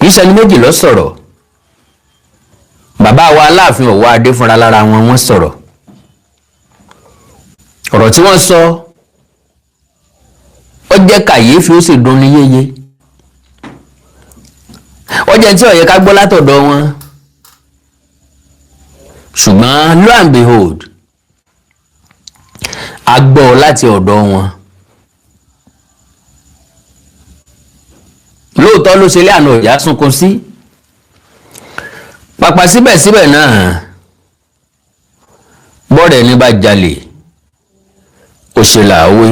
ìṣẹ́ni méjì ló sọ̀rọ̀ bàbá wa Aláàfin Owoade fúnra lára wọn sọ̀rọ̀ ọ̀rọ̀ tí wọ́n sọ ó jẹ́ kàyéfì ó sì dùn ní yéye ó jẹ́ tí ó yẹ ká gbọ́ látọ̀dọ̀ wọn ṣùgbọ́n lo and behold a gbọ́ láti ọ̀dọ̀ wọn lóòótọ́ ló ṣe lé àná ìyá sunkún sí pàpà síbẹ̀síbẹ̀ náà bọ́ọ̀rẹ̀ ní bá jalè ó ṣe làwé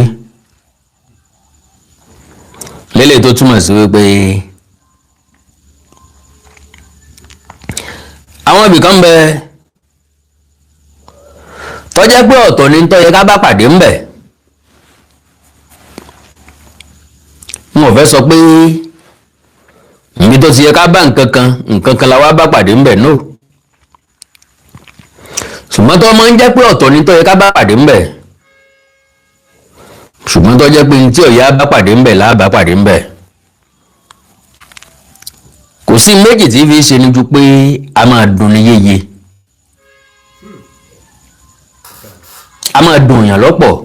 lélẹ̀ tó túmọ̀ sí wípé àwọn ibìkan ń bẹ tó jẹ́ pé ọ̀tọ̀ ni tó yẹ ká bá pàdé ń bẹ n ò fẹ́ sọ pé ibi tó ti yẹ ká bá nǹkan kan la wá bá pàdé ń bẹ no ṣùgbọ́n tó máa ń jẹ́ pé ọ̀tọ̀ ni tó yẹ ká bá pàdé ń bẹ ṣùgbọ́n tó jẹ́ pé tí ó yẹ bá pàdé ń bẹ là bá pàdé ń bẹ kò sí méjì tí fi ṣe ni ju pé a máa dùn ní yéye a máa dùn èèyàn lọ́pọ̀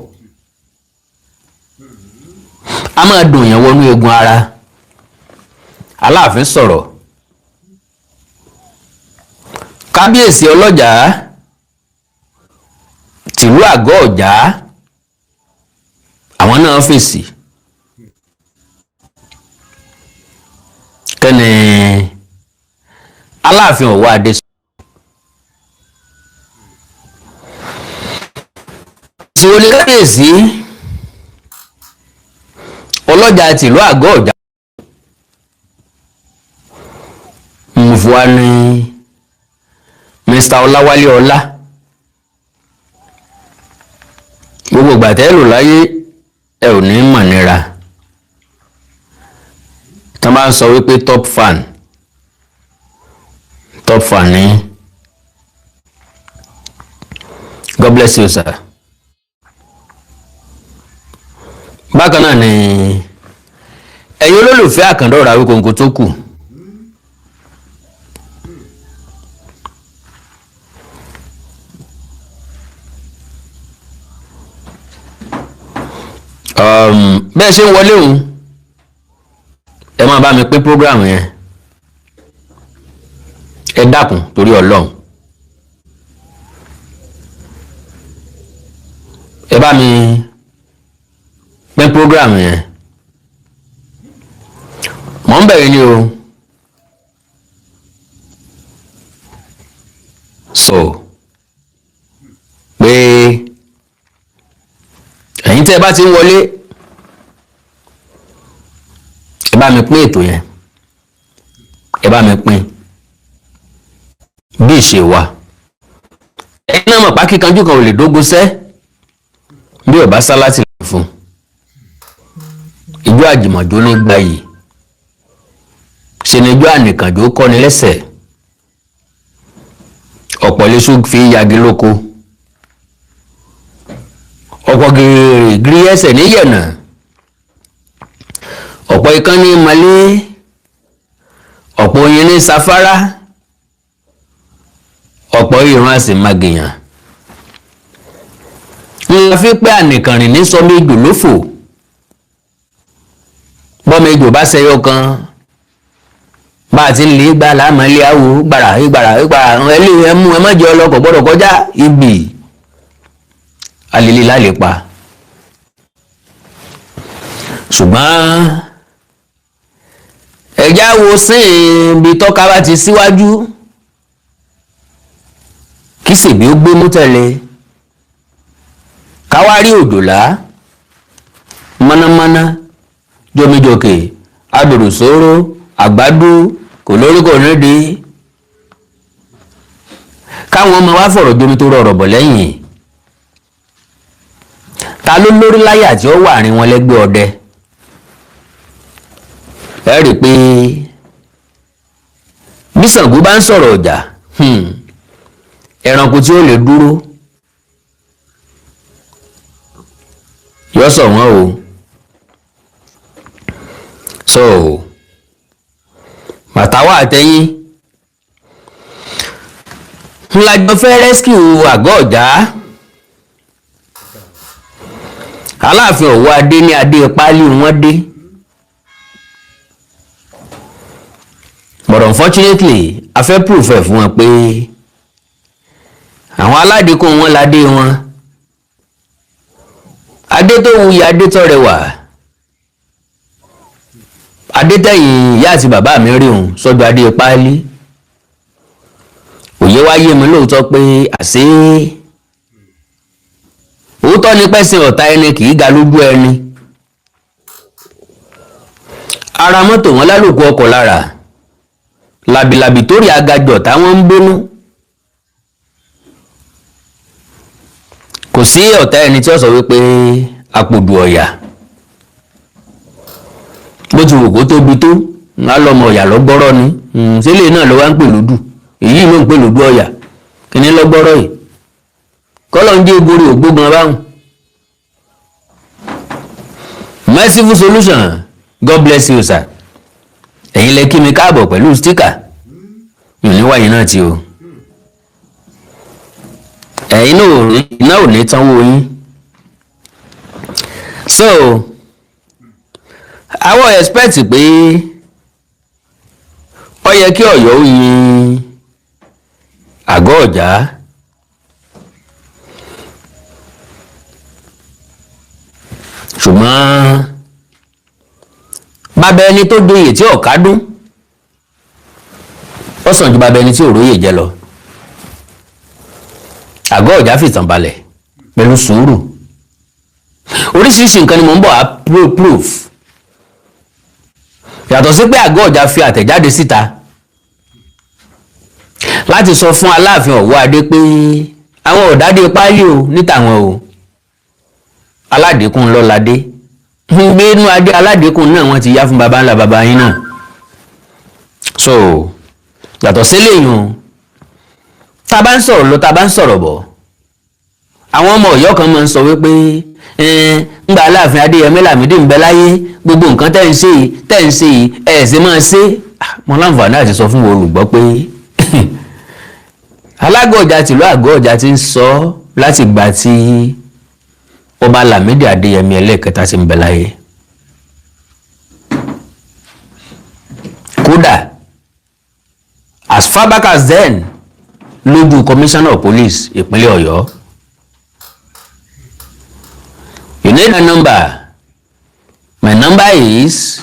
a máa dùn èèyàn wọnú eegun ara Aláàfin sọ̀rọ̀ kábíyèsí ọlọ́jà tìlú àgọ́ ọ̀já àwọn náà fèsì kẹ́ni Aláàfin Owoade tí ó lè kábíyèsí ọlọ́jà tìlú àgọ́ ọ̀já mùfúwa ní Mr. Ọláwálé ọlá gbogbo gbàtẹ́ lò láyé ẹ ò ní mọ̀ nira tí wọ́n bá ń sọ wípé top fan ní God bless you sir. Bákan náà ni ẹ̀yin olólùfẹ́ àkàndá ọ̀rọ̀ Awikonko tó kù bẹ́ẹ̀ ṣe ń wọlé òun ẹ máa bá mi pín program yẹn ẹ dákun torí Ọlọ́run ẹ bá mi pín program yẹn mò ń bẹ̀rẹ̀ ni o so pé ẹ̀yin tẹ́ ẹ bá ti ń wọlé ẹ bá mi pín ètò yẹn ẹ bá mi pín bí ìṣe wa ẹ̀yin náà mọ̀ pá kíkanjú kan ò lè dógún sẹ́ bí ọba sá láti lè fún ìjọ àjùmọ̀jó ní gbà yìí ṣe ni ìjọ ànìkànjó kọ́ni lẹ́sẹ̀ ọ̀pọ̀ léṣu fi yagi lóko ọ̀pọ̀ gírí ẹsẹ̀ níyẹ̀nà ọ̀pọ̀ ikán ní malé ọ̀pọ̀ oyin ní safárá ọ̀pọ̀ ìran àsì magìyàn ńlá fi pé ànìkànrìn ní sọmí ìjò lófò bọ́mọ ìjò bá ṣẹyọ kan bá a ti ń lè gbà láàmú ilé àwò gbàrà ẹlẹ́ ẹmú ẹ mọ́jọ ọlọ́kọ̀ gbọ́dọ̀ kọjá ibì alẹ́lẹ́ lálẹ́ pa ṣùgbọ́n ẹ̀já wo sí ibi tọ́ka bá ti síwájú kí sèbí ó gbé mú tẹ̀lé káwárí òjòlá mọ́nàmọ́ná jomijoke adòrò sóró àgbàdo kò lórúkọ nídìí káwọn ọmọ wa fọ̀rọ̀ jomi tó rọrọ̀ bọ̀ lẹ́yìn ta ló lórí láyà tí ó wà rìn wọn lẹ́gbẹ́ ọdẹ ẹ rí i pé bí Ṣàngó bá ń sọ̀rọ̀ ọjà ẹranko tí ó lè dúró yọ sọ wọn o so màá àtàwọn àtẹ̀yìn ńlájọ fẹ́ rescue àgọ́ ọ̀já Aláàfin Owoade ní adé páálí wọn dé but unfortunately a fẹ́ proof ẹ̀ fún wọn pé àwọn aládìkún wọn ládé wọn adé tó wuyì adé tó rẹwà adé tẹ̀yìn ìyá àti bàbá mi rí òun sọ́jọ́ adé páálí òye wá yé mi lóòótọ́ pé àṣé òótọ́ ni pẹ́sìn ọ̀tá ẹni kì í ga lójú ẹni ara mọ́tò wọn lálòkù ọkọ̀ lára làbìlàbì tó rí agajọ táwọn ń bínú kò sí ọ̀tá ẹni tí ó sọ wípé àpòdù ọ̀yà bó ti wù kó tóbi tó ńlá lọmọ ọ̀yà lọ́gbọ́rọ́ ni sílé náà ló wá ń pè lódù èyí ló ń pè lódù ọ̀yà kíní lọ́gbọ́rọ́ yìí kọ́lọ̀ ń jẹ́ ogori ògbógan báhùn. Merciful solution, God bless you sir. Ẹ̀yin lẹ kí mi káàbọ̀ pẹ̀lú stíkà yìí ní wáyé náà tí o. Ẹ̀yin náà ò ní tánwó yín. So àwọn expect pé ó yẹ kí Ọ̀yọ́ ó yin àgọ́ ọ̀já. Ṣùgbọ́n bàbá ẹni tó doyè tí ọ̀ká dún ó sàn ju bàbá ẹni tí òróyè jẹ lọ. Àgọ́ ọ̀já fìtàn balẹ̀ pẹ̀lú sùúrù oríṣiríṣi nǹkan ni mò ń bọ̀ á proof yàtọ̀ sí pé àgọ́ ọ̀já fi àtẹ̀jáde síta láti sọ fún Aláàfin Owoade pé àwọn ọ̀dádé páálí o nítàwọn o aládìkún lọ́ládé gbé inú adé aládìkún náà wọ́n ti yá fún baba ńlá baba yín náà so yàtọ̀ sílẹ̀ yìí o tá a bá ń sọ̀rọ̀ lọ tá a bá ń sọ̀rọ̀ bọ̀ àwọn ọmọ Ọ̀yọ́ kan máa ń sọ wípé ńgbà Aláàfin Adéyẹmí Lámídì ń bẹ láyé gbogbo nǹkan tẹ́ ń ṣe yìí ẹ̀ ṣe máa ṣe mo láǹfààní àti sọ fún olùgbọ́ pé Alágo Ọ̀já tìlú Àgọ́ Ọ̀já ti ń sọ láti gbà tí Ọba Lámídì Adéyẹmí ẹlẹ́ẹ̀kẹta ti ń bẹ láyé kódà as far back as then lójú commissioner of police ìpínlẹ̀ Ọ̀yọ́. You need my number. My number is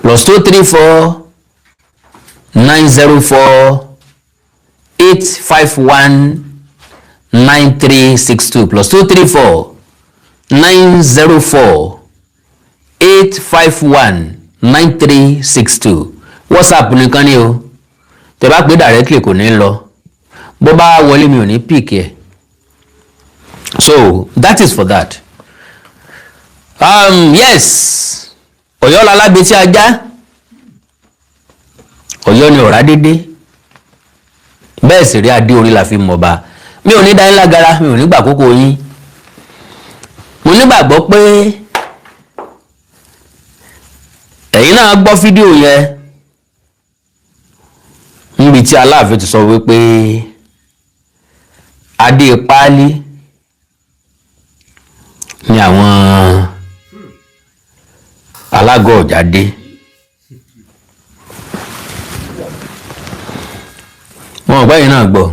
+234 904 851 9362 +234 904 851 9362. WhatsApp nìkan ni o tẹ́ bá pè directly kò ní lọ bó bá wọlé mi ò ní pick ẹ so that is for that. Yes Ọ̀yọ́ lalágbe tí ajá Ọ̀yọ́ ni ọ̀rá dédé bẹ́ẹ̀ sì rí adé orí la fi mọba mi ò ní dá yín lágara mi ò ní gbà kókó yín mo nígbàgbọ́ pé ẹ̀yin náà gbọ́ fídíò yẹn níbi tí Aláàfin ti sọ wípé adé páálí ni àwọn Alágo Ọ̀já dé wọn ò gbẹ́yìn náà gbọ́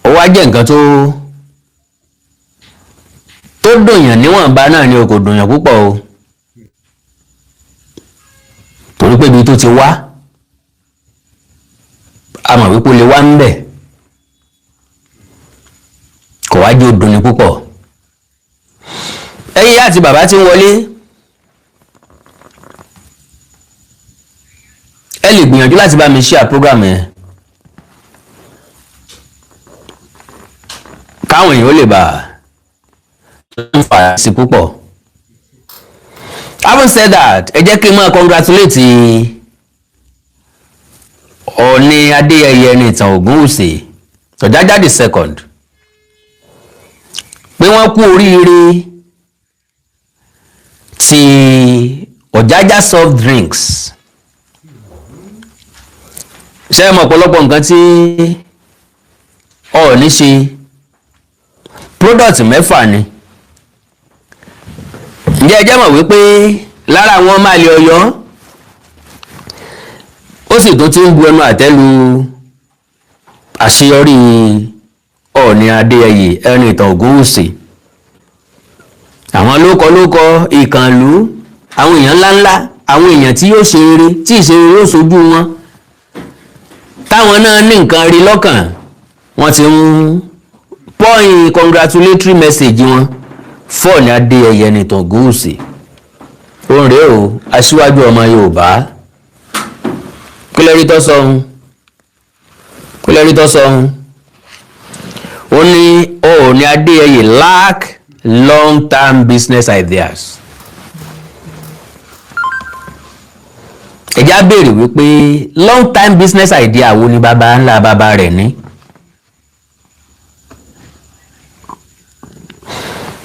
ó wá jẹ́ nǹkan tó dùnyàn níwọ̀nba náà ni o kò dùnyàn púpọ̀ o torí pé ibi tó ti wá a mọ̀ wípé ó lè wá ń bẹ̀ kò wá jẹ́ òdùnni púpọ̀ ẹ̀yin àti bàbá tí ń wọlé ẹ lè gbìyànjú láti bá mi share program yẹn káwọn èèyàn ó lè bá ń fà sí púpọ̀. Having said that ẹ jẹ́ kí n máa congratulate Ọọ̀ni Adéyẹyẹ ní ìtàn Ògúnwùsì Ọ̀jájá the second pé wọ́n kú oríire ti Ọ̀jájá soft drinks ṣé mọ̀ ọ̀pọ̀lọpọ̀ nǹkan tí Ọọ̀ni ṣe product 6 ni. Ǹjẹ́ ẹ jẹ́ mọ̀ wípé lára àwọn máa lè Ọ̀yọ́ ó sì tún ti ń bu ẹnu àtẹ́lu àṣeyọrí Ọọ̀ni Adéyẹyè Ẹnìtàn Ògúnwùsì. Àwọn lókọ ìkànlú, àwọn èèyàn ńláńlá, àwọn èèyàn tí yóò ṣe eré tí ìṣeré yóò sojú wọn táwọn náà ní nǹkan rí lọ́kàn, wọ́n ti ń pọ́ìn congratulatory message wọn fọ́ọ̀ni Adéyẹyè Ẹnìtàn Ògúnwùsì. Òun rèé o, aṣíwájú ọmọ Yorùbá. Kílẹ̀rí tó sọ ohun ó ní Ọọ̀ni Adéyẹyè lack long-term business ideas. Ẹ̀já béèrè wípé long-term business idea wo ni baba ńlá baba rẹ̀ ní?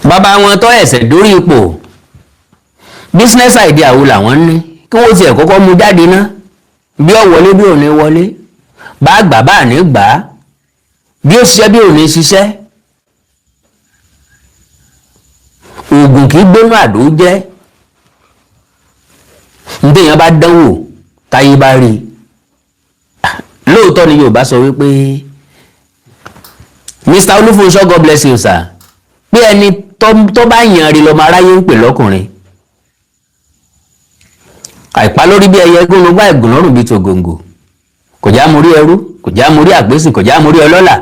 Baba wọn tó ẹ̀sẹ̀ dórí ipò, business idea wo làwọn ní kí wọ́n tiẹ̀ kọ́kọ́ mú jáde ná, bí ó wọlé bí ò ní wọlé, bá gbà bá ní gbà, bí ó ṣiṣẹ́ bí ò ní ṣiṣẹ́. Oògùn kì í gbóná àdó jẹ́, ǹdèèyàn bá dánwò táyé bá rí. Lóòótọ́ ni Yorùbá sọ wípé Mr. Olúfúnṣọ́, God bless you sir, pé ẹni tó bá yàn rí lọ́mọ aráyé ń pè lọ́kùnrin. Àìpá lórí bí ẹyẹ gbóngbá ẹ̀gùn lọ́rùn bíi tògòǹgò, kò já mórí ẹrú, kò já mórí àgbésìn, kò já mórí ọlọ́lá.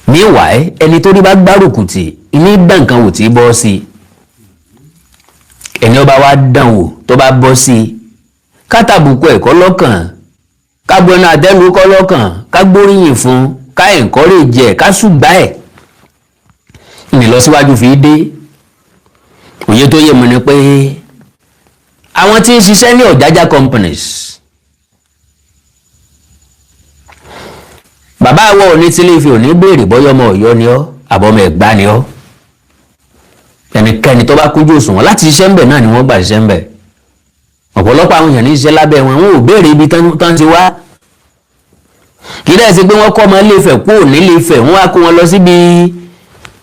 Meanwhile, ẹni tó rí bá gbárùkù tì ní dànkan wò tí bọ́ sí, ẹni ọba wa dàn wò tó bá bọ́ sí, kátàbùkù ẹ̀kọ́ lọ́kàn, ká bu ẹnu àtẹ́lu kọ́ lọ́kàn, ká gbóríyìn fún, ká encourage ẹ̀, ká ṣùgbà ẹ̀, ìlọsíwájú fi dé. Òye tó yé mi ni pé àwọn tí ń ṣiṣẹ́ ní Ọ̀jájá companies, bàbá àwọ̀ òní tí lè fi òní béèrè bọ́yọ́ ọmọ Ọ̀yọ́ ni ọ́ àbọ̀mọ Ẹ̀gbá ni ọ́. Ẹnikẹ́ni tó bá kújú òṣùwọ̀n láti ṣiṣẹ́ ń bẹ̀ náà ni wọ́n gbà ṣiṣẹ́ ń bẹ̀. Ọ̀pọ̀lọpọ̀ àwọn èèyàn ní iṣẹ́ lábẹ́ wọn, wọn ò béèrè ibi tán ti wá. Kì í dẹ̀ sí pé wọ́n kọ́ ọmọ Ilé Ifẹ̀ kú òní Ilé Ifẹ̀, wọ́n wá kó wọn lọ síbi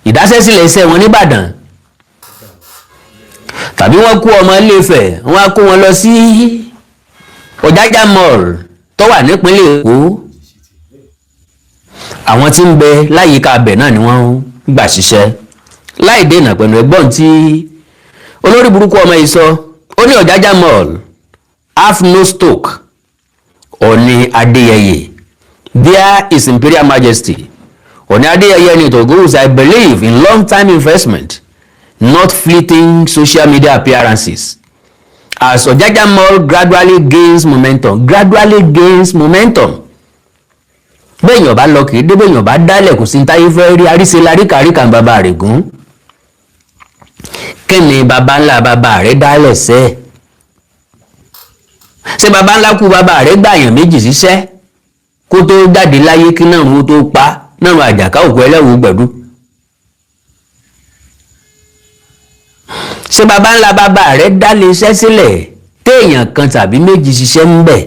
ìdásẹ́sílẹ̀ iṣẹ́ wọn nìbàdàn. Tàbí wọ́n kó ọmọ Ilé Ifẹ̀, wọ́n wá kó wọn lọ sí Ọ̀jájá mall tó wà nípínlẹ̀ Èkó. Àwọn tí ń bẹ láyìíká abẹ náà ni wọ́n gbà ṣiṣẹ́ láì dènà pẹ̀lú ẹ̀gbọ́n tí olórí burúkú ọmọ yìí sọ. Ó ní Ọ̀jájá mall have no stock. Ọọ̀ni Adéyẹyè, there is Imperial Majesty Ọọ̀ni Adéyẹyè Ẹnìtàn Ògúnwùsì, I believe in long-term investment, not fleeting social media appearances. As Ọ̀jájá mall gradually gains momentum, bẹ́ẹ̀yàn bá lọ kìí dé, bẹ́ẹ̀yàn bá dálẹ̀ kò sí táyé fẹ́ rí, àríṣe laríkàríkà bàbá rẹ̀ gún. Kẹ́ni bàbá ńlá bàbá rẹ̀ dálẹ̀ sẹ́? Ṣé bàbá ńlá kú bàbá rẹ̀ gbàyàn méjì síṣẹ́ kó tó jáde láyé kí náà wọ́n tó pa náà àjàká òkú ẹlẹ́wù gbẹ̀dú? Ṣé bàbá ńlá bàbá rẹ̀ dálẹ̀ iṣẹ́ sílẹ̀ téèyàn kan tàbí méjì ṣiṣẹ́ ń bẹ̀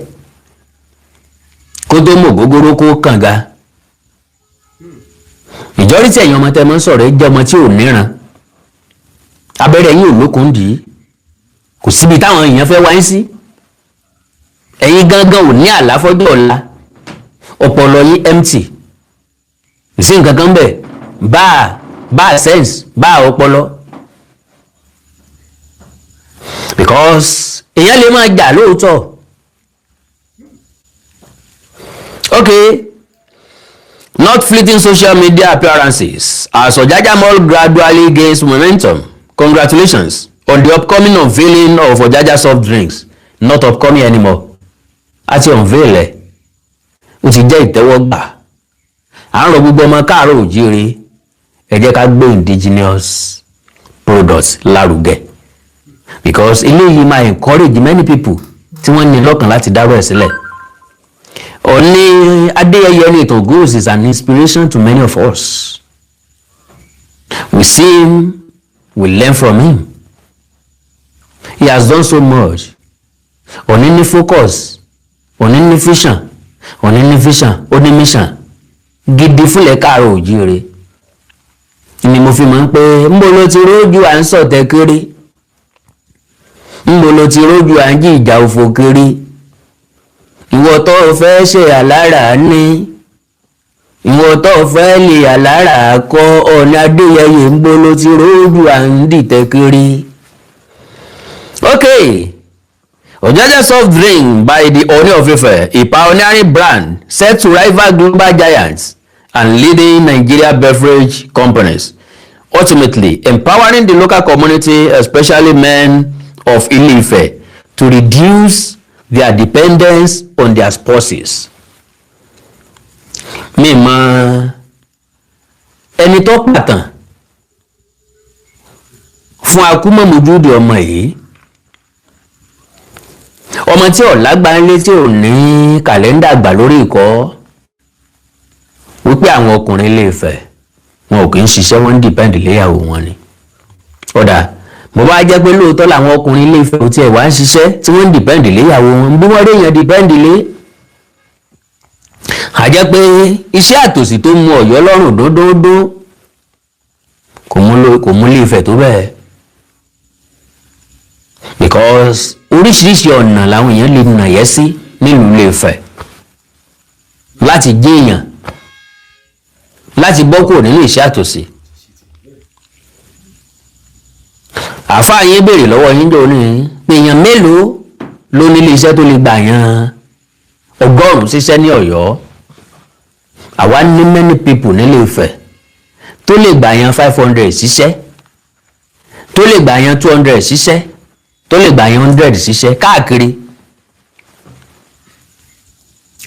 kó tó mọ̀ gógóró kó kànga? Ìjọ́rí tí ẹ̀yin ọmọ tẹ́ mọ́ sọ̀rọ̀ jẹ́ ọmọ tí ò níran, abẹ́rẹ́ yín ò lókun dì í, kò síbi táwọn èèyàn fẹ́ wáyé sí. Ẹ̀yin gangan ò ní àláfọ́jọ́ ọ̀la, ọpọlọ yín empty, ìsí nǹkan kan bẹ̀, bá sense, bá ọpọlọ. Because èèyàn lè máa jà lóòótọ́. Okay, not fleeting social media appearances as Ọ̀jájá mall gradually gains momentum. Congratulations on the upcoming unveiling of Ọ̀jájá soft drinks. Not upcoming anymore. Àti unveil ẹ̀, ó ti jẹ́ ìtẹ́wọ́gbà. À ń rọ gbogbo ọmọ káàárọ̀ òjíire, ẹ jẹ́ ká gbé indigenous products lárugẹ. Because eléyìí máa encourage many people tí wọ́n ní lọ́kàn láti dárò ẹ̀ sílẹ̀. Ọọ̀ni Adéyẹyè Ẹnìtàn Ògúnwùsì is an inspiration to many of us. We see him we learn from him. He has done so much. Òní ní focus, òní ní vision, òní ní vision, òní mission. Gidi fúnlẹ̀ káàárọ̀ oòjíire. Ni mo fi mọ̀ pé ńbo ló ti rójú à ń sọ̀tẹ̀ kiri. Ńbo ló ti rójú à ń jí ìjà òfò kiri. Ìwọ tó fẹ́ ṣe àlárà ní. Ìwọ tó fẹ́ lè àlárà kọ́ Ọọ̀ni Adéyẹyè ńbo ló ti rójú à ń dìtẹ̀ kiri. Okay. Ojaja soft drink by the Ooni of Ife, a pioneering brand set to rival global giants and leading Nigeria beverage companies, ultimately empowering the local community, especially men of Ile-Ife, to reduce their dependence on their spouses. Mi mọ̀ ẹni tó pàtàn fún akúmọ̀mójúde ọmọ yìí. Ọmọ tí ò lágbàálé tí ò ní kàlẹ́ndà àgbà lórí ìkọ́ wípé àwọn ọkùnrin Ilé-Ifẹ̀ wọn ò kì í ṣiṣẹ́, wọ́n ń dìpẹ́ǹdì léyàwó wọn ni. Ọ̀dà mo bá jẹ́ pé lóòótọ́ làwọn ọkùnrin Ilé-Ifẹ̀ ò tiẹ̀ wá ń ṣiṣẹ́ tí wọ́n ń dìpẹ́ǹdì léyàwó wọn bí wọ́n rí èèyàn dìpẹ́ǹdì lé. A jẹ́ pé iṣẹ́ àtòsí tó mú Ọ̀yọ́ lọ́rùn dódódó kò mú Ilé-Ifẹ̀ tó bẹ́ẹ̀. Because oríṣiríṣi ọ̀nà làwọn èèyàn lè nà yẹ́ sí nílùú Ilé-Ifẹ̀ láti jẹ́ èèyàn, láti bọ́ kúrò nílé iṣẹ́ àtòsí. Àáfàá yín béèrè lọ́wọ́ yín jọ ní pé èèyàn mélòó ló nílé iṣẹ́ tó lè gbà yan 100 ṣiṣẹ́ ní Ọ̀yọ́. Àwa ní many people nílé Ifẹ̀ tó lè gbà yan 500 ṣiṣẹ́, tó lè gbà yan 200 ṣiṣẹ́, tó lè gbà yan 100 ṣiṣẹ́ káàkiri.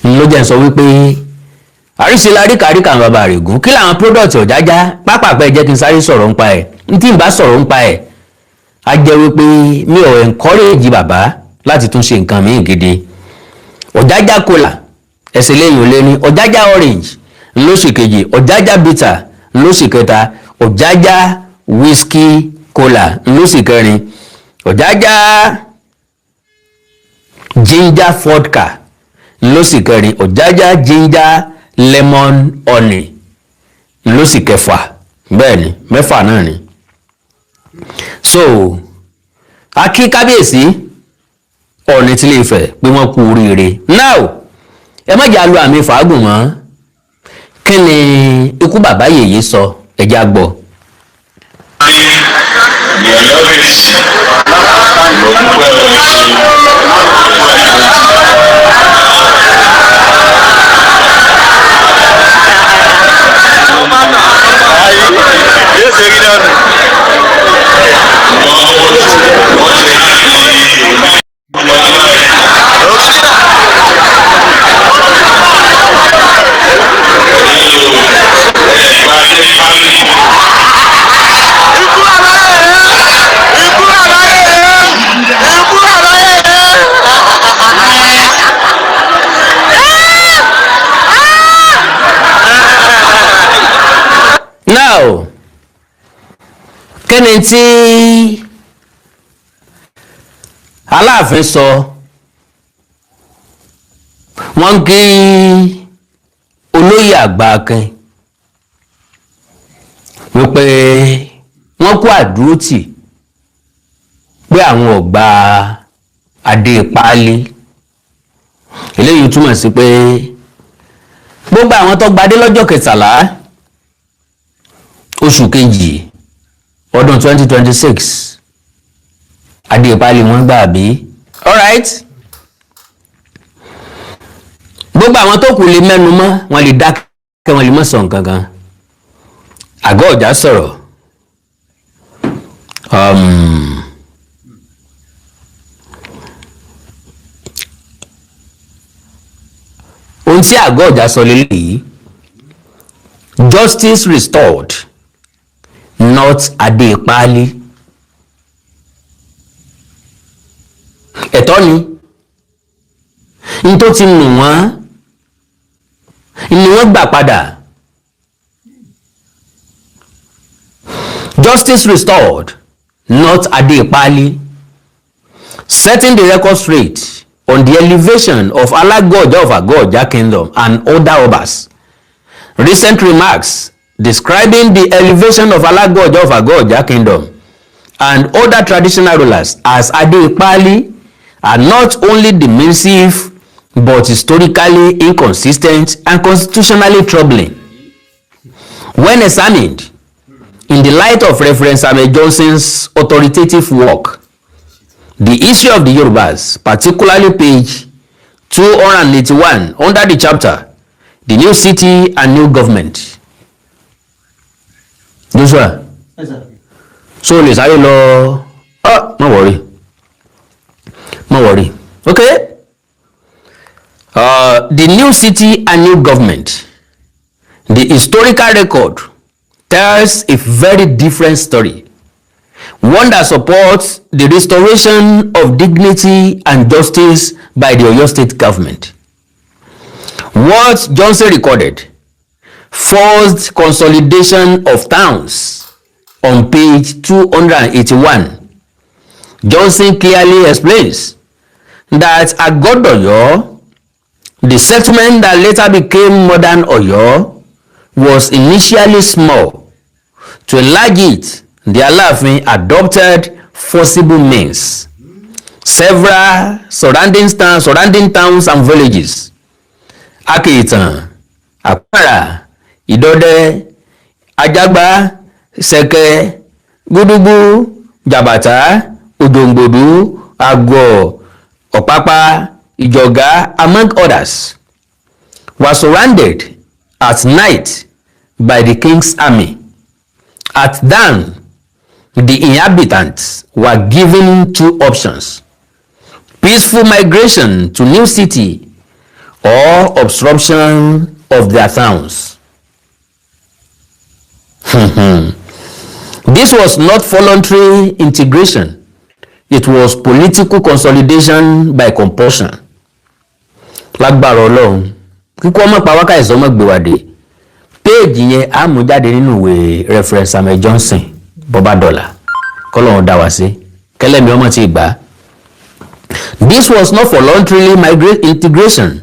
Ló jẹ́ sọ wípé àríṣe la rí kàríkà bàbá rẹ̀ gùn kí làwọn product Ọ̀jájá pápápẹ́ jẹ́ kí n sáré sọ̀rọ̀ nípa ẹ̀. N tí n bá sọ̀rọ̀ nípa ẹ̀ á jẹ́ wípé mi ò encourage bàbá láti tún ṣe nǹkan míì gidi. Ọ̀jájá cola ẹsẹ̀ lẹ́yìn ò lé ní Ọ̀jájá orange lóṣù kejì, Ọ̀jájá bitter lóṣù kẹta, Ọ̀jájá whisky cola lóṣù kẹrin, Ọ̀jájá ginger vodka lóṣù kẹrin, Ọ̀jájá ginger lemon honey lóṣù kẹfà. Bẹ́ẹ̀ ni mẹ́fà náà ni. So a kí kábíyèsí Ọọ̀ni tí Ilé-Ifẹ̀ pé wọ́n kú oríire. Now ẹ má jà lu àmì fàágùn mọ́. Kí ni ikú bàbá yèyé sọ ẹja gbọ́. Now kẹ́ni tí Aláàfin sọ wọ́n kí olóyè àgbà Akin wípé wọ́n kú àdúrótì pé àwọn ọ̀gbà adé páálí. Eléyìí túmọ̀ sí pé gbogbo àwọn tó gbadé lọ́jọ́ 13 oṣù kejì ọdún 2026 adé páálí wọ́n gbà bí. Alright. Gbogbo àwọn tó kù lè mẹ́nu mọ́, wọ́n lè dákẹ́, wọ́n lè mọ́ sọ nǹkan kan. Àgọ́ Ọ̀já sọ̀rọ̀. Ohun tí Àgọ́ Ọ̀já sọ lélẹ́yìí, justice restored, not adé páálí. Ẹ̀tọ́ ni n tó ti nù wọ́n ni wọ́n gbà padà. Justice restored, not Ade-Ipali. Setting the record straight on the elevation of Alago of Agoja Kingdom and other Obas. Recent remarks describing the elevation of Alago of Agoja Kingdom and other traditional rulers as Ade-Ipali are not only dismissive but historically inconsistent and constitutionally troubling. When examined in the light of Reverend Samuel Johnson's authoritative work, the issue of the Yorubas, particularly page 281 under the chapter, the new city and new government. Joshua. Yes, sir. So let's say no worry. Okay. The new city and new government. The historical record tells a very different story. One that supports the restoration of dignity and justice by the Oyo State government. What Johnson recorded, forced consolidation of towns on page 281. Johnson clearly explains that Agodoyo, the settlement that later became modern Oyo, was initially small. To enlarge it, the Alaafin adopted forcible means. Several surrounding towns and villages, Akitan, Apara, Idode, Ajagba, Seke, Gudugu, Jabata, Udongbodu, Ago, Opapa, Ijoga, among others, were surrounded at night by the king's army. At dawn, the inhabitants were given two options: peaceful migration to new city or obstruction of their towns. This was not voluntary integration. It was political consolidation by compulsion. Lágbára Ọlọ́run, kíkọ́ ọmọ pàwákà ìsọmọ gbèwàdé. Péèjì yẹn á mú jáde nínú ìwé Reverend Samuel Johnson Bọ́bádọ́là. Kọ́lọ́run dá wa sí. Kẹ́lẹ́mi ọmọ ti gbà. This was not voluntary integration.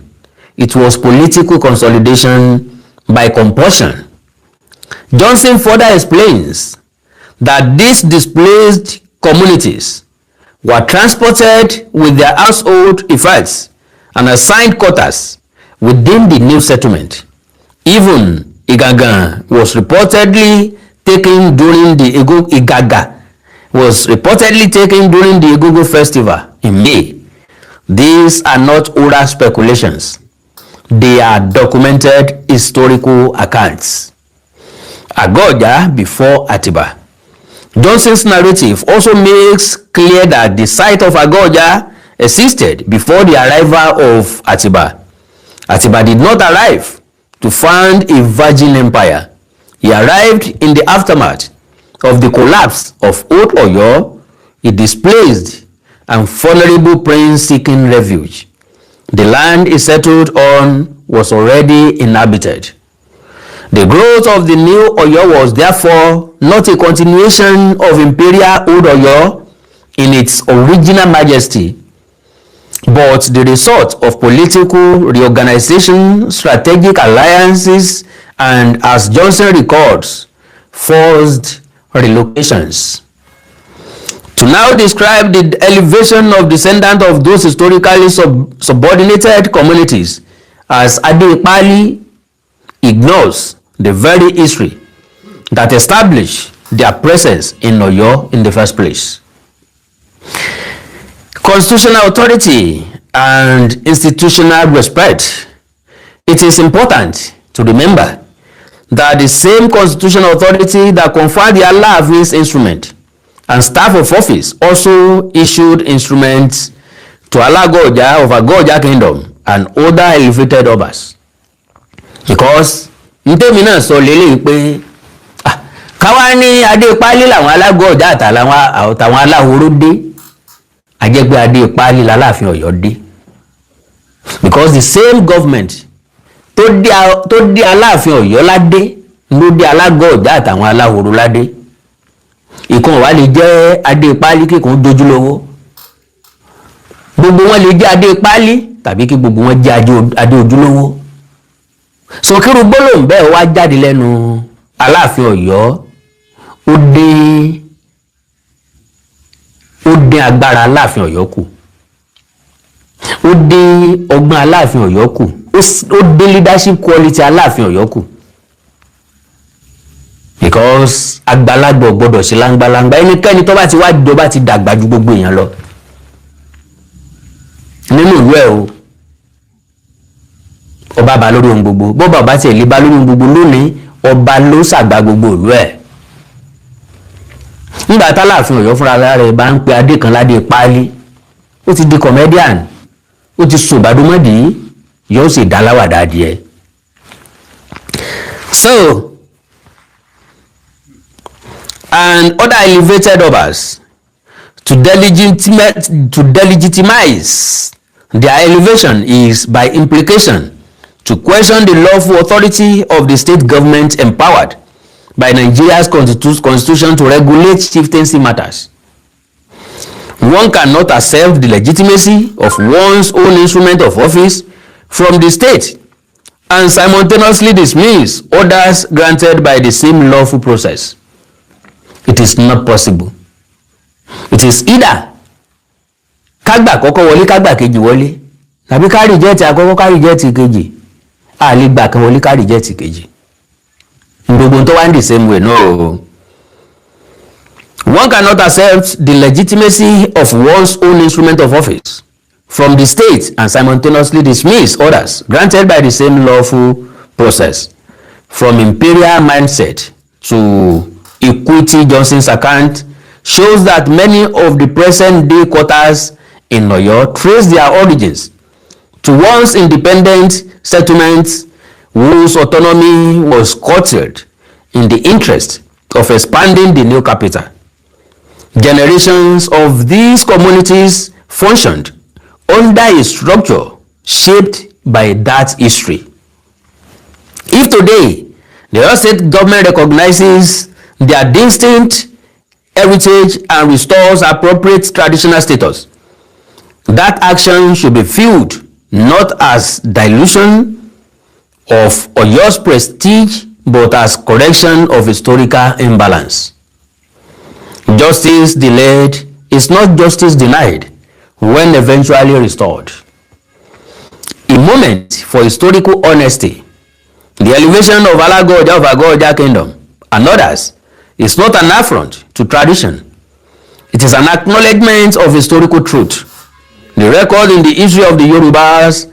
It was political consolidation by compulsion. Johnson further explains that these displaced communities were transported with their household effects and assigned quarters within the new settlement. Even Igaga was reportedly taken during the Egungun festival in May. These are not oral speculations. They are documented historical accounts. Agoja before Atiba. Johnson's narrative also makes clear that the site of Agoja existed before the arrival of Atiba. Atiba did not arrive to found a virgin empire. He arrived in the aftermath of the collapse of Old Oyo, a displaced and vulnerable prince seeking refuge. The land he settled on was already inhabited. The growth of the new Oyo was therefore not a continuation of imperial Old Oyo in its original majesty, but the result of political reorganization, strategic alliances, and, as Johnson records, forced relocations. To now describe the elevation of descendants of those historically subordinated communities as Ade-Ipali ignores the very history that established their presence in Oyo in the first place. Constitutional authority and institutional respect. It is important to remember that the same constitutional authority that conferred the Alaafin's instrument and staff of office also issued instruments to Alago of Agoja Kingdom and other elevated obas. Because ntẹ́mi náà sọ lélẹ́yìn pé káwá ní Ade-Ipali làwọn Alago Ọjà àtàwọn aláhoro dé, àjẹgbé Ade-Ipali l'Alaafin Ọ̀yọ́ dé. Because the same government tó dé Alaafin Ọ̀yọ́ ládé ló dé Alago Ọjà àtàwọn aláhoro ládé. ìkan wà lè jẹ́ adé páálí kíkan dojúlówó gbogbo wọn lè jẹ́ adé páálí tàbí kí gbogbo wọn jẹ́ adé ojúlówó sòkèrú gbólóhùn bẹ́ẹ̀ wá jáde lẹ́nu Aláàfin Ọ̀yọ́ ó dín agbára Aláàfin Ọ̀yọ́ kù ó dín ọgbọ́n Aláàfin Ọ̀yọ́ kù ó dín leadership quality Aláàfin Ọ̀yọ́ kù because àgbàlagbà gbọ́dọ̀ ṣe láńgbàláńgbà ẹnikẹ́ni tó bá ti wá jọba ti dàgbà ju gbogbo èèyàn lọ nínú ìlú ẹ̀ o ọba bá lórí ohun gbogbo bọ́ba ọba tiẹ̀ lè bá lórí ohun gbogbo lónìí ọba ló ṣàgbà gbogbo ìlú ẹ̀ nígbà t'Aláàfin Ọ̀yọ́ fúnra rẹ̀ bá ń pe adé kan ládé páálí ó ti di comedian ó ti sòbádùmọ́dì yóò sì dá láwàdà adìẹ. So and other elevated obas to delegitimize their elevation is by implication to question the lawful authority of the state government empowered by Nigeria's constitution to regulate chieftaincy matters. One cannot accept the legitimacy of one's own instrument of office from the state and simultaneously dismiss orders granted by the same lawful process. It is not possible. It is either kágbà kọ́kọ́ wọlé kágbà kejì wọlé tàbí ká reject àkọ́kọ́ ká reject kejì a lè gbà kan wọlé ká reject kejì gbogbo tó wá ní the same way no. One cannot accept the legitimacy of one's own instrument of office from the state and simultaneously dismiss orders granted by the same lawful process. From imperial mindset to Equity Johnson's account shows that many of the present day quarters in Oyo trace their origins to once independent settlements whose autonomy was curtailed in the interest of expanding the new capital. Generations of these communities functioned under a structure shaped by that history. If today the Oyo State government recognizes their distinct heritage and restores appropriate traditional status, that action should be viewed not as dilution of Oyo's prestige but as correction of historical imbalance. Justice delayed is not justice denied when eventually restored. A moment for historical honesty. The elevation of Alago of Agoja Kingdom and others is not an affront to tradition. It is an acknowledgement of historical truth. The record in the history of the Yorubas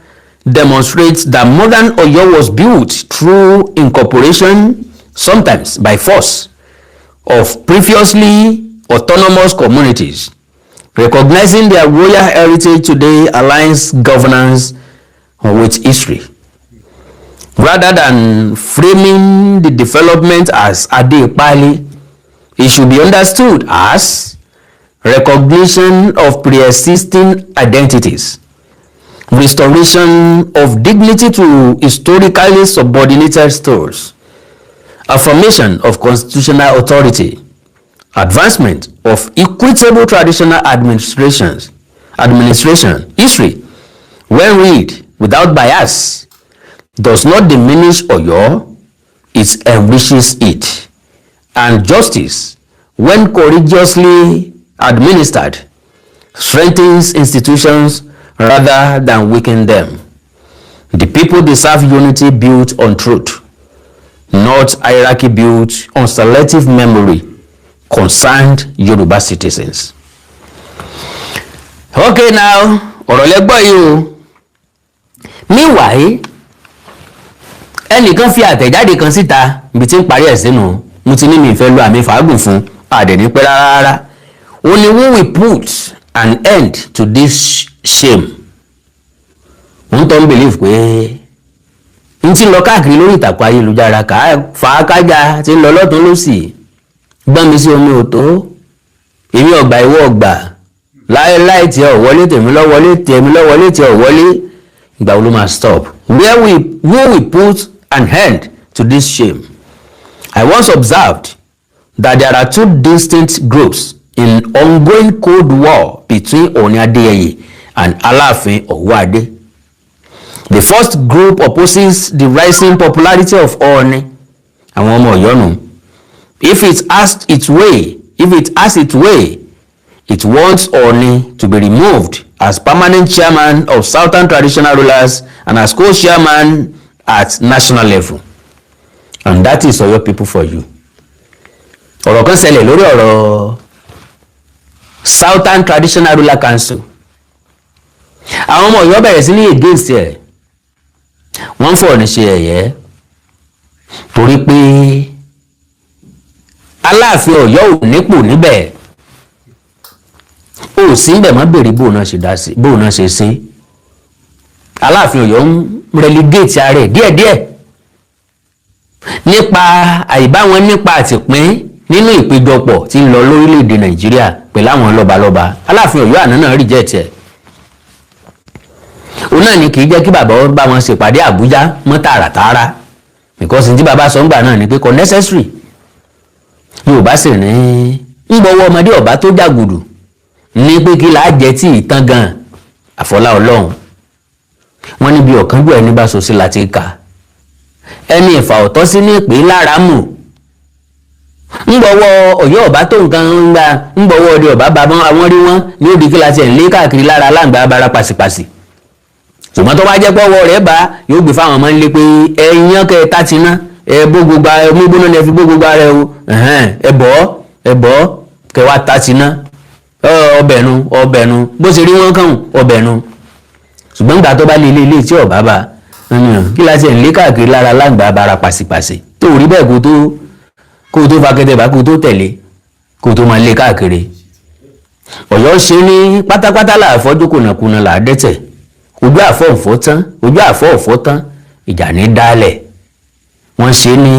demonstrates that modern Oyo was built through incorporation, sometimes by force, of previously autonomous communities. Recognizing their royal heritage today aligns governance with history. Rather than framing the development as Ade Pali, it should be understood as recognition of pre-existing identities, restoration of dignity to historically subordinated stores, affirmation of constitutional authority, advancement of equitable traditional administration. History, when read without bias, does not diminish Oyo, it enriches it. And justice, when courageously administered, strengthens institutions rather than weaken them. The people deserve unity built on truth, not hierarchy built on selective memory concerned Yoruba citizens. Okay, now, ọ̀rọ̀ lẹ́gbọ́ yìí o. Meanwhile, ẹnìkan fi àtẹ̀jáde kan síta ibi tí ń parí ẹ̀ sínú mo ti ní mi ìfẹ́ lo àmì fàágùn fún àdẹ̀ní pẹ́ rárá. Only who will put an end to this shame. Wọ́n tó ń believe pé n ti lọ káàkiri lórí ìtàkùn ayélujára fàákájà ti ń lọ lọ́tún lósì gbọ́n mi sí omi òtó èmi ọgbà ìwọ ọgbà láéláé tí ọ̀ wọlé tèmi lọ wọlé tèmi lọ wọlé tí ọ̀ wọlé ìgbà wo ló máa stop. Who will put an end to this shame? I once observed that there are two distinct groups in ongoing Cold War between Ooni Adeyeye and Alaafin Owoade. The first group opposes the rising popularity of Ooni. Àwọn ọmọ Ọ̀yọ́ nù. If it has its way, it wants Ooni to be removed as permanent chairman of Southern Traditional Rulers and as co-chairman at national level. And that is Ọ̀yọ́ people for you. Ọ̀rọ̀ kan ṣẹlẹ̀ lórí ọ̀rọ̀ Southern Traditional Ruler Council. Àwọn ọmọ Ọ̀yọ́ bẹ̀rẹ̀ sí ní against ẹ̀. Wọ́n fọ̀ ní ṣe ẹ̀yẹ́ torí pé Aláàfin Ọ̀yọ́ ò nípò níbẹ̀. Ó sì ń bẹ̀ mọ́ bèrè bóun náà ṣe sí. Aláàfin Ọ̀yọ́ ń relegate ara ẹ̀ díẹ̀díẹ̀ nípa àìbáwọn nípa àtìpín nínú ìpéjọpọ̀ tí ń lọ lórílẹ̀‐èdè Nàìjíríà pẹ̀lú àwọn lọ́balọ́ba. Aláàfin Ọ̀yọ́ àná náà reject ẹ̀. Òun náà ni kì í jẹ́ kí bàbá bá wọn ṣèpàdé Àbújá mọ́ tààràtààrà because tí bàbá sọ ń gbà náà ni pé kò necessary. Yorùbá sì ní ń gbọ́wọ́ ọmọdé ọ̀bá tó jàgùdù ní pé kí là á jẹ tí ìtàn gan àfọlá Ọlọ́run. Wọ́n níbi ọ̀kánjú ẹni bá so sí láti kà. Ẹni ìfà ọ̀tọ́ sí ní ìpè lára mù. ń gbọ́wọ́ Ọ̀yọ́ ọ̀bá tó nǹkan ń gba ń gbọ́wọ́ ọdẹ ọ̀bá bá àwọn rí wọn ní òdì kí láti ẹ̀ ń lé káàkiri lára aláǹgbá abara pàṣípàṣì. Ṣùgbọ́n tó bá jẹ́ pọ́wọ́ rẹ̀ bá yóò gbé fáwọn ọmọ nílé pé ẹ̀yán kẹ́ ẹ tá ti ná ẹ bó gbogbo omi gbóná ni ẹ fi bó gbogbo ara ẹ o ẹ bọ́ kẹ́ wá tá ti ná ọbẹ̀ nu bó ṣe rí wọn kàn ọbẹ̀ nu. Ṣùgbọ́n nígbà tó bá lé ilé tí ọ̀bá bá kí láti ẹ̀ ń lé káàkiri lára aláǹgbá abara pàṣípàṣì tó rí bẹ́ẹ̀ kó tó fa kẹtẹ bá kó tó tẹ̀lé kó tó máa lé káàkiri. Ọ̀yọ́ ṣe ní pátápátá làáfọ́jú kùnàkùnà là á dẹ́tẹ̀ ojú àfọ́ òfó tán ìjà ní dálẹ̀. Wọ́n ṣe ní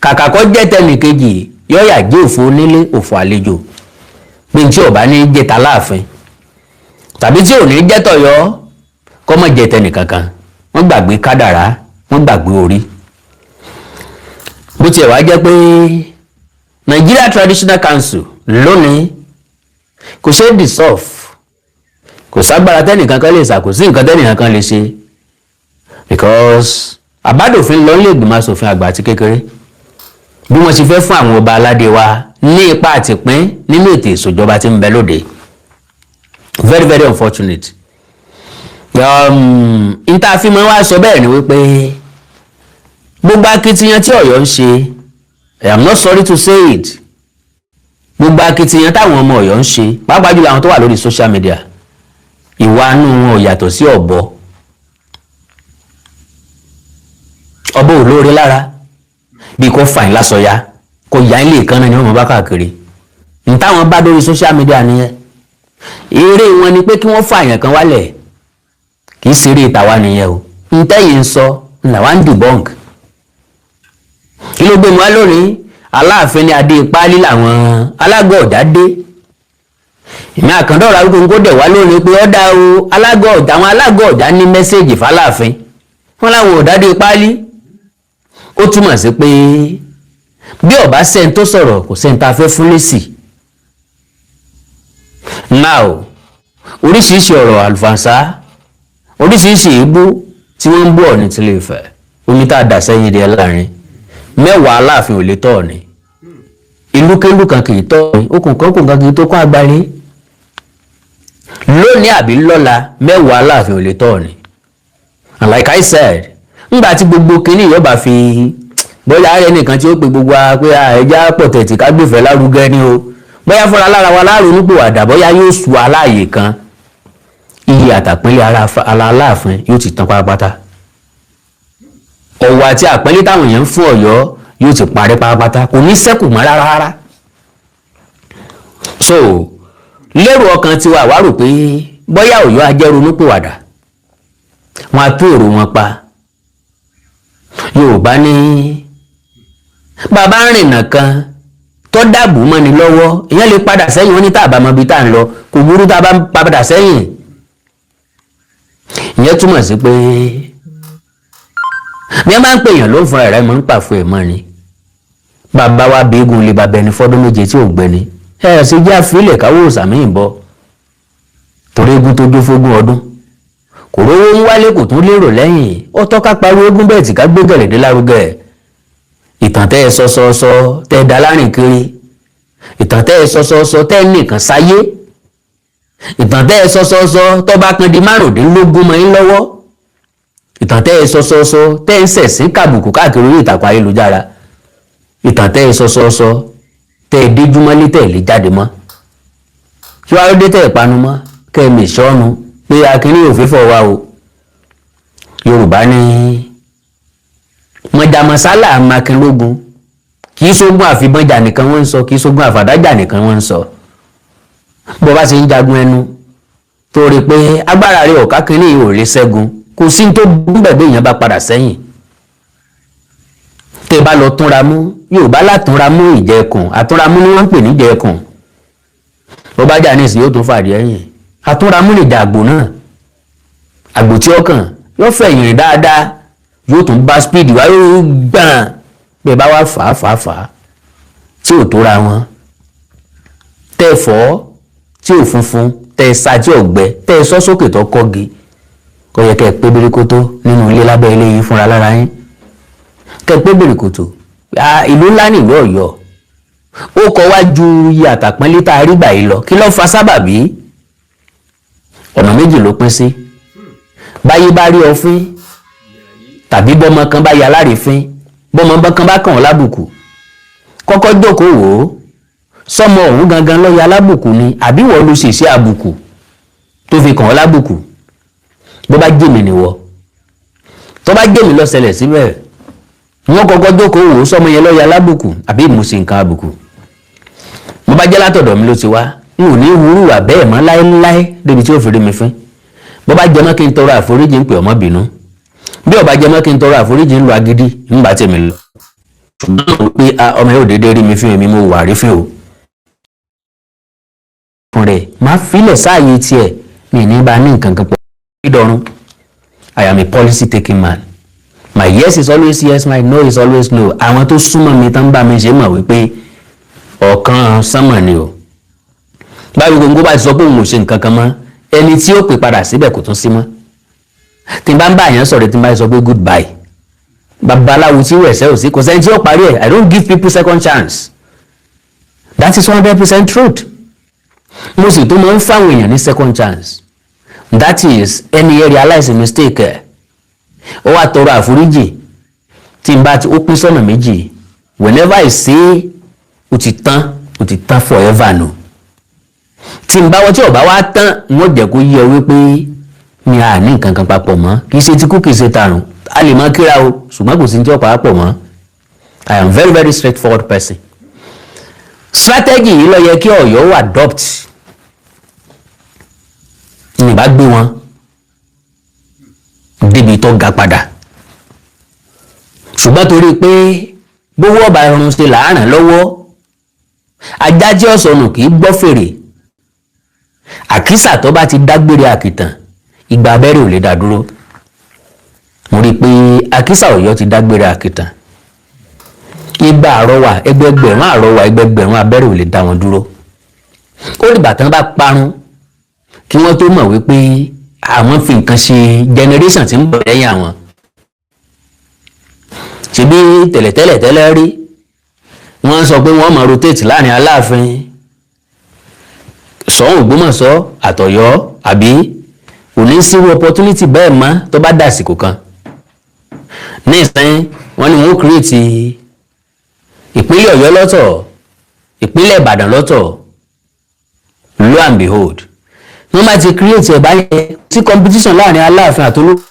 kàkàkọ́ jẹ́ tẹnìkejì yọ́yà jẹ́ òfò onílé òfò àlejò pé tí ọba ní jẹta láàfin tàbí tí ò ní jẹ́ tọ̀yọ́ kọ́ mọ̀ jẹ tẹnìkankan. Wọ́n gbàgbé kádàrá wọ́n gbàgbé orí. Bó tiẹ̀ wá jẹ́ pé Nigeria Traditional Council lónìí kò ṣe é dissolve, kò ságbára tẹ́nìkankan lè ṣàkóso nǹkan tẹ́nìkankan lè ṣe because àbádòfin lọ nílé ìgbìmọ̀ asòfin àgbà àti kékeré bí wọ́n ti fẹ́ fún àwọn ọba aládé wa ní ipa àtìpín nínú ètò ìṣèjọba tí ń bẹ lóde. Very very unfortunate. Ìtàfimọ́ wa sọ bẹ́ẹ̀ ni wípé gbogbo akitiyan tí Ọ̀yọ́ ń ṣe, I am not sorry to say it, gbogbo akitiyan táwọn ọmọ Ọ̀yọ́ ń ṣe pàápàá jùlọ àwọn tó wà lórí social media, ìwà inú wọn ò yàtọ̀ sí ọ̀bọ. Ọ̀bọ ò lóore lára bí kò fàìn lásọyá kò yá ilé ìkànnì ni wọ́n bá káàkiri. Ní táwọn bá lórí social media nìyẹn. Eré wọn ni pé kí wọ́n fàyàn kan wálẹ̀, kì í ṣeré ìtàwa nìyẹn o. Ntẹ́yìn ń sọ làwa ń debunk. Kí ló gbé mu wá lónìí? Aláàfin ní adé páálí làwọn Alago ọ̀dà dé. Ìmí àkàndọ̀rọ̀ Awikonko dẹ̀ wá lónìí pé ọ̀dà o àwọn Alago ọ̀dà ní mẹ́sẹ̀gì fáláàfin. Wọ́n láwọn ọ̀dà dé páálí. Ó túmọ̀ sí pé bí ọ̀bá sẹ́ni tó sọ̀rọ̀ kò sẹ́ni tá a fẹ́ fún lésì. Now oríṣiríṣi ọ̀rọ̀ àlùfànṣá oríṣiríṣi ìbú tí wọ́n ń bú Ọọ̀ni tilé Ifẹ̀ omi tá a dà sẹ́yìn díẹ̀ láàrin mẹ́wàá Aláàfin ò lè tọ́ Ọọ̀ni ìlúkélú kan kì í tọ́ Ọọ̀ni okùn kan kì í tó kọ́ agbárí lónìí àbí lọ́la mẹ́wàá Aláàfin ò lè tọ́ Ọọ̀ni. And like I said ńgbà tí gbogbo kínní yọba fi bóyá ààrẹ nìkan tí ó pe gbogbo pé ẹja pọ̀tẹ̀tì ká gbèfẹ́ lárugẹ ni o bóyá fúnra lára wa láàrún nípò àdá bóyá yóò su aláàyè kan iye àtàpínlẹ̀ ara Aláàfin yóò ti tán pátápátá. Ọ̀wọ̀ àti àpínlẹ̀ táwọn èèyàn ń fún Ọ̀yọ́ yóò ti parí pátápátá kò ní ṣẹ́kù mọ́ rárá. So lérò ọkàn tiwa wá rò pé bóyá Ọ̀yọ́ ajẹ́rú nípò àdá wọn á tú èrò wọn pa. Yorùbá ní bàbá rìnnà kan tó dàbò mọ́ni lọ́wọ́ èèyàn lè padà sẹ́yìn wọn ní tàbá mọ́ bí tá à ń lọ kò burú tá a bá padà sẹ́yìn. Ìyẹn túmọ̀ sí pé bí wọ́n bá ń pè èèyàn ló ń fúnra rẹ̀ mọ́ ń pàfọ́ ẹ̀ mọ́ ni bàbá wa beegun lè bàbá ẹni fọ́dún méje tí ò gbẹni sì jẹ́ àfilẹ̀ káwọ́ òsàmì ìbọn torí eégún tó jó fógún ọdún kò rówó ń wálé kò tún lérò lẹ́yìn ó tọ́ka parí eégún bẹ́ẹ̀ tí ká gbé gẹ̀lẹ́dẹ́ lárugẹ ìtàn tẹ́ ẹ sọ tẹ́ ẹ dá lárin kiri ìtàn tẹ́ ẹ sọ tẹ́ ẹ nìkan sáyé ìtàn tẹ́ ẹ sọ tó bá kan di márùndínlógún mọ́ yín lọ́wọ́ ìtàn tẹ́ ẹ sọ tẹ́ ẹ ń sẹ̀sìn kàbùkù káàkiri orí ìtàkùn ayélujára ìtàn tẹ́ ẹ sọ tẹ́ ẹ déjúmọ́lé tẹ́ ẹ lè jáde mọ́ kí wàá dé tẹ́ ẹ panu mọ́ kẹ́ ẹ mè sọ́nu pé akínní òfífọ́ wa o Yorùbá ní mọ̀jàmọ́sálà makínlógún kì í sógun àfibọ́njà nìkan wọ́n ń sọ kì í sógun àfàdájà nìkan wọ́n ń sọ bó bá ṣe ń jagun ẹnu tó rí pé agbára rẹ̀ ọ̀ká kínní ò lè ṣẹ́gun kò sí tó burú bẹ̀bẹ̀ èèyàn bá padà sẹ́yìn tẹ́ bá lọ túnra mú Yorùbá látúnra mú ìjẹkùn àtúnra mú ni wọ́n ń pè ní ìjẹkùn bó bá jà ní ìsìn yóò tún fàdí ẹ̀yìn àtúnra mú lè jà àgbò náà àgbò tí ọkàn yóò fẹ̀yìn rìn dáadáa yóò tún bá speed wá yóò gbọ̀n bẹ́ẹ̀ bá wá fà á tí ò tóra wọn tẹ́ ẹ fọ́ tí ò funfun tẹ́ ẹ sa tí ò gbẹ tẹ́ ẹ sọ sókè tó kọ́gi kò yẹ kẹ́ ẹ pé birikoto nínú ilé lábẹ́ ilé yìí fúnra lára yín kẹ́ ẹ pé birikoto ìlú ńlá ní ìlú Ọ̀yọ́ ó kọ wá ju iye àtàpọ́nlé tá a rí gbà yìí lọ kí ló fa sábàbí ọ̀nà méjì ló pín sí báyé bá rí ọfín tàbí bọ́mọ kan bá ya lárífín bọ́mọ kan bá kàn ọ́ lábùkù kọ́kọ́ jókòó wò ó sọmọ òun gangan ló ya lábùkù ni àbí wọ́n lu ṣèṣe àbùkù tó fi kàn ọ́ lábùkù bó bá jèmi nìwọ tó bá jèmi ló ṣẹlẹ̀ síbẹ̀ wọ́n kọ́kọ́ jókòó wò ó sọmọ yẹn ló ya lábùkù àbí ìmùsìn nǹkan àbùkù mo bá jẹ́ látọ̀dọ̀ mi ló ti wá n ò ní wúrú wà bẹ́ẹ̀ mọ́ láéláé débi tí ó fi rí mi fín bó bá jẹ́ mọ́ kí n tọrọ àforíjì ń pè ọmọ bínú bí ó bá jẹ́ mọ́ kí n tọrọ àforíjì ń lo agídí ń bá tèmi lọ ṣùgbọ́n mo pé ọmọ yóò dédé rí mi fín èmi mo wà rí fín o fún rẹ̀ máa filẹ̀ sáàyè tiẹ̀ mi ní bá ní nǹkan kan pọ̀ ìdọ̀rùn I am a policy taking man my yes is always yes my no is always no àwọn tó súnmọ́ mi tán bá mi ṣe mọ̀ wípé ọ̀kan sánmọ̀ ni o báyìí gbogbo bá ti sọ pé òun ò ṣe nǹkan kan mọ́ ẹni tí ó pè padà síbẹ̀ kò tún sí mọ́ tí n bá ń bá àyàn sọ̀rọ̀ tí n bá sọ pé goodbye babaláwo tí wẹ̀ ṣẹ́ ò sí kò sẹ́ni tí ó parí ẹ̀ I don't give people second chance that is 100% truth mo sì tún máa ń fáwọn èèyàn ní second chance that is ẹni ẹ realize a mistake ẹ̀ ó wá tọrọ àforíjì tí n bá ti ó pín sọ́nà méjì whenever I say ó ti tán forever no tí n bá wọ́n tí ọ̀bá wá tán wọ́n jẹ́ kó yẹ wípé mi à ní nǹkan kan papọ̀ mọ́ kì í ṣe tí kú kì í ṣe tààrùn a lè máa kíra o ṣùgbọ́n kò sí ní tí ọ̀pá papọ̀ mọ́ I am very very straightforward person strategy yìí ló yẹ kí Ọ̀yọ́ wà adopt ní bá gbé wọn débi tó ga padà ṣùgbọ́n torí pé gbówó ọba ẹrun ṣe làárán lọ́wọ́ ajá tí ọ̀sọ̀nù kì í gbọ́ fèrè àkísà tó bá ti dágbére àkìtàn ìgbà abẹ́rẹ́ ò lè dá dúró mo rí i pé àkísà Ọ̀yọ́ ti dágbére àkìtàn igba àrọwà ẹgbẹgbẹ̀rún abẹ́rẹ́ ò lè dá wọn dúró ó dìgbà tán bá parun kí wọ́n tó mọ̀ wípé àwọn fi nǹkan ṣe generation tí ń bọ̀ lẹ́yìn àwọn ṣebí tẹ́lẹ̀ rí wọ́n sọ pé wọ́n máa rotate láàrin Aláàfin Ṣọ̀ún Ògbómọ̀ṣọ́ àtọ̀yọ́ àbí kò ní sírú opportunity bẹ́ẹ̀ mọ́ tó bá dàsìkò kan ní ìsẹ́yìn wọ́n ní wọ́n create ìpínlẹ̀ Ọ̀yọ́ lọ́tọ̀ ìpínlẹ̀ Ìbàdàn lọ́tọ̀ lo and behold wọ́n máa ti create ẹ̀ báyẹn tí competition láàrin Aláàfin àtolókùn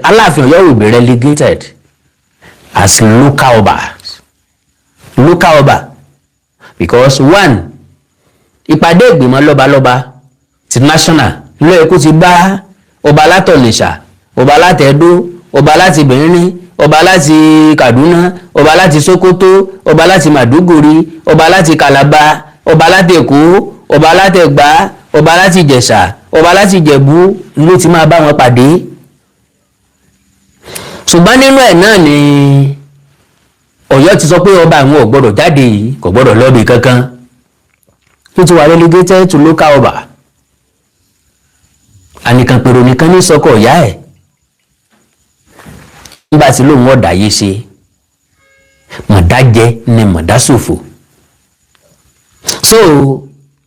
Aláàfin Ọ̀yọ́ will be relegated as local ọba because one ìpàdé ìgbìmọ̀ lọ́balọ́ba ti national lóye kó ti bá ọba látọ̀nìṣà ọba látẹ̀dó ọba láti Benin ọba láti Kaduna ọba láti Sokoto ọba láti Maduguri ọba láti Calabar ọba láti Èkó ọba láti Ẹ̀gbá ọba láti Ìjẹ̀ṣà ọba láti Ìjẹ̀bú ló ti máa bá wọn pàdé ṣùgbọ́n nínú ẹ̀ náà ni Ọ̀yọ́ ti sọ pé ọba àwọn ò gbọ́dọ̀ jáde yìí, kò gbọ́dọ̀ lọ́bì kankan. Ó ti wà relegated to local ọba. Ànìkànpèrò nìkan ní sọkọ̀ ọ̀yá ẹ̀. Nígbà tí lóun ọ̀dà yìí ṣe, mọ̀dá jẹ ni mọ̀dá ṣòfò. So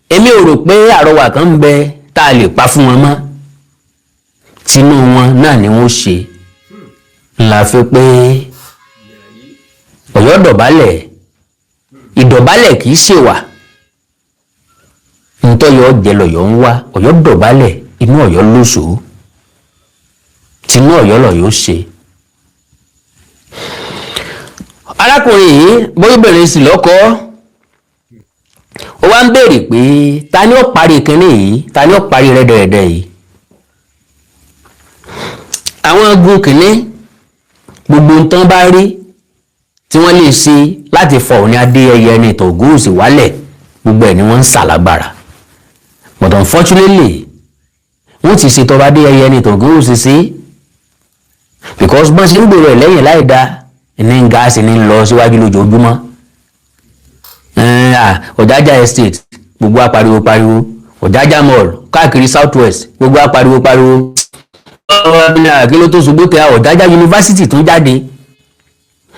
èmi ò rò pé àrọwà kan ń bẹ tá a lè pa fún wọn mọ́. Tinú wọn náà ni wọ́n ṣe. La fi pé Ọ̀yọ́ dọ̀bálẹ̀, ìdọ̀bálẹ̀ kìí ṣèwà. Ntọ́yọ̀ jẹ lọ́yọ̀ ń wá, Ọ̀yọ́ dọ̀bálẹ̀, inú Ọ̀yọ́ lóṣù. Tinú Ọ̀yọ́ lọ́yọ̀ ṣe. Arákùnrin yìí bóyá bẹ̀rẹ̀ sí lọ́kọ́. Ó wá ń béèrè pé ta ni ó parí kínní yìí, ta ni ó parí rẹ́dẹ̀rẹ́dẹ̀ yìí. Àwọn agun kìnní gbogbo nǹkan bá rí tí wọ́n lè ṣe láti fọ Ọọ̀ni Adéyẹyẹ ní Tògóòsì wálẹ̀, gbogbo ẹ̀ ni wọ́n ń ṣàlágbára. But unfortunately wọ́n ti ṣe tọba Adéyẹyẹ ní Tògóòsì sí, because bọ́n ṣe ń gbèrò ẹ̀ lẹ́yìn láì dá ní gáàsì ní lọ síwájú lójoojúmọ́. Ọ̀jájá estate gbogbo apariwo pariwo, Ọ̀jájá mall káàkiri south west gbogbo apariwo pariwo. Kí ló tó ṣubú tẹ Ọ̀jájá yunifásitì tún jáde.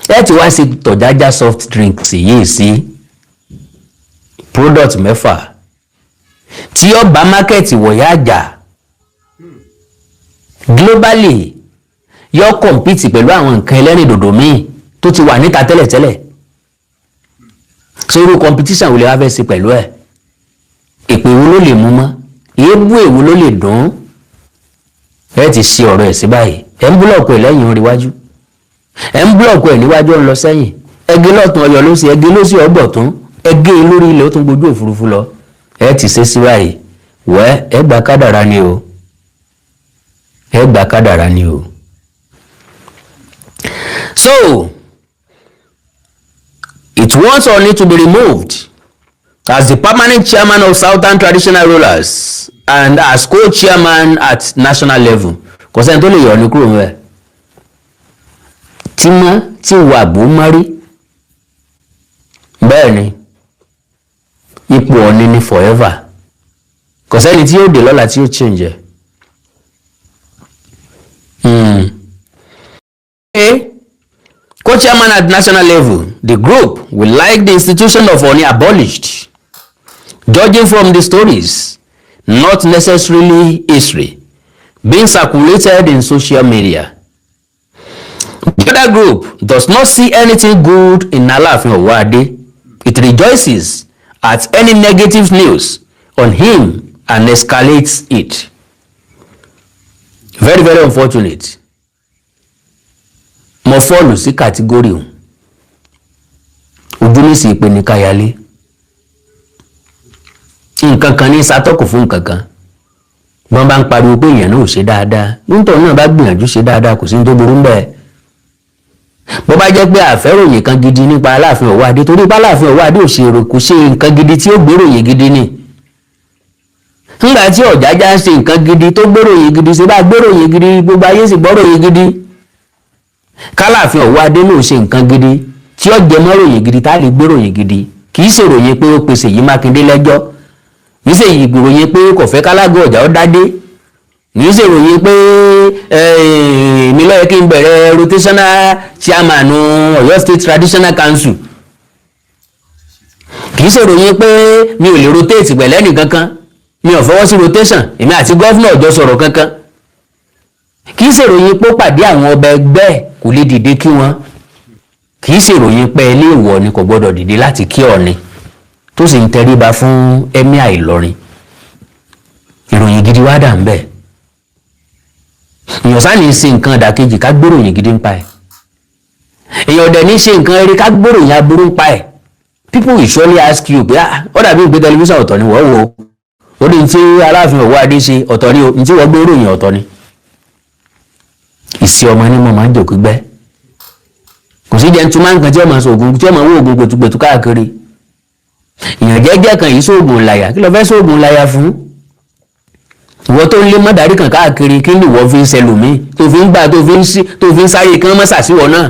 Ẹ ti wá sí tọ̀jájá soft drinks yìí sí product 6 tí ó bá mákẹ́ẹ̀tì wọ̀nyá àjà globally yóò compete pẹ̀lú àwọn nǹkan ẹlẹ́rìndòdò míì tó ti wà níta tẹ́lẹ̀tẹ́lẹ̀. Sórú competition wo lè wá fẹ́ sí pẹ̀lú ẹ̀? Èpè wo ló lè mú mọ́? Èébú èwo ló lè dùn? Ẹ ti ṣe ọ̀rọ̀ ẹ̀ sí báyìí, ẹ̀ ń búlọ̀kù ẹ̀ lẹ́yìn orí iwájú, ẹ̀ ń búlọ̀kù ẹ̀ níwájú ń lọ sẹ́yìn, ẹgẹ́ lọ́tún Ọ̀yọ́ ló sì, ẹgẹ́ ló sì ọgbọ̀tún, ẹgẹ́ lórí ilẹ̀ ó tún gbójú òfurufú lọ. Ẹ ti ṣe sí báyìí, ẹ gbà kádàrá ni o, ẹ gbà kádàrá ni o. So it wants Ooni to be removed as the permanent chairman of Southern Traditional Rulers and as co-chairman at national level. Kò sẹ́ni tó lè yọ Ọọ̀ni kúrò ńbẹ̀. Tí wà bó márí. Bẹ́ẹ̀ ni ipò Ọọ̀ni ni forever. Kò sẹ́ni tí yóò dé lọ́la tí yóò change ẹ̀. Co-chairman at national level, the group will like the institution of Ooni abolished. Judging from the stories, not necessarily history, being circulated in social media. The other group does not see anything good in Alaafin Owoade. It rejoices at any negative news on him and escalates it. Very, very unfortunate. Mo fọ́ọ̀lù sí kàtígórì òun. Ojú ní sí ìpè ní káyálé. Nǹkan kan ní sátọ́kù fún nǹkan kan. Wọ́n bá ń pariwo pé èèyàn náà ò ṣe dáadáa. Nítorí náà bá gbìyànjú ṣe dáadáa kò sí ní tó burú ńbẹ̀. Bó bá jẹ́ pé àfẹ́ròyìn kan gidi nípa Alaafin Owoade torí pé Alaafin Owoade ò ṣe èrò kò ṣe nǹkan gidi tí ó gbèròyìn gidi ni. Nígbà tí Ọ̀jájá ń ṣe nǹkan gidi tó gbèròyìn gidi ṣe bá gbèròyìn gidi gbogbo ayé sì gbọ́ròyìn gidi. K'Alaafin Owoade ló ṣe nǹkan gidi tí ó jẹ mọ́ ròyìn gidi tá lè gbèròyìn gidi kì í ṣe ròyìn pé ó pe Seyi Makinde lẹ́jọ́. Kì í ṣe ìròyìn pé kò fẹ́ k'Alago ọjà ó dádé. Kì í ṣe ìròyìn pé mi ló yẹ kí n bẹ̀rẹ̀ rotational chairman Ọ̀yọ́ State Traditional Council. Kì í ṣe ìròyìn pé mi ò lè rotate pẹ̀lú ẹnì kankan, mi ò fọwọ́ sí rotation, èmi àti gọ́fúnà ọjọ́ sọ̀rọ̀ kankan. Kì í ṣe ìròyìn pé ó pàdé àwọn ọba ẹgbẹ́ kò lè dìde kí wọ́n. Kì í ṣe ìròyìn pé ilé ìwọ ni kò gbọ́dọ̀ dìde láti kí Ọọ̀ni tó sì ń tẹríba fún Emir Ìlọrin. Ìròyìn gidi wá dà ń bẹ̀. Èèyàn sáà ní ṣe nǹkan ìdàkejì ká gbèròyìn gidi ń pa ẹ̀. Èèyàn dẹ̀ ní ṣe nǹkan eré ká gbèròyìn aburú ń pa ẹ̀. People will surely ask you pé ó dàbí ìgbé tẹlifíṣàn ọ̀tọ̀ ni wọ́n wò ó ní tí Alaafin Owoade ṣe ọ̀tọ̀ ni o ní tí wọ́n gbèròyìn ọ̀tọ̀ ni. Ìsì ọmọ ní mo máa ń jòkú gbẹ́. Kò sí gentleman kan tí ó máa sọ̀gùn tí ó máa wó oògùn gbẹ̀tùgbẹ̀tù káàkiri. Èèyàn jẹ́jẹ́ kan yìí sóògùn láyà kí ló fẹ́ sóògùn láyà fún? Ìwọ tó ń lé mọ́dàrí kan káàkiri kí ni ìwọ fi ń ṣẹlòmíì tó fi ń gbà tó fi ń sáré kí wọ́n mọ́ sàṣìwọ̀ náà.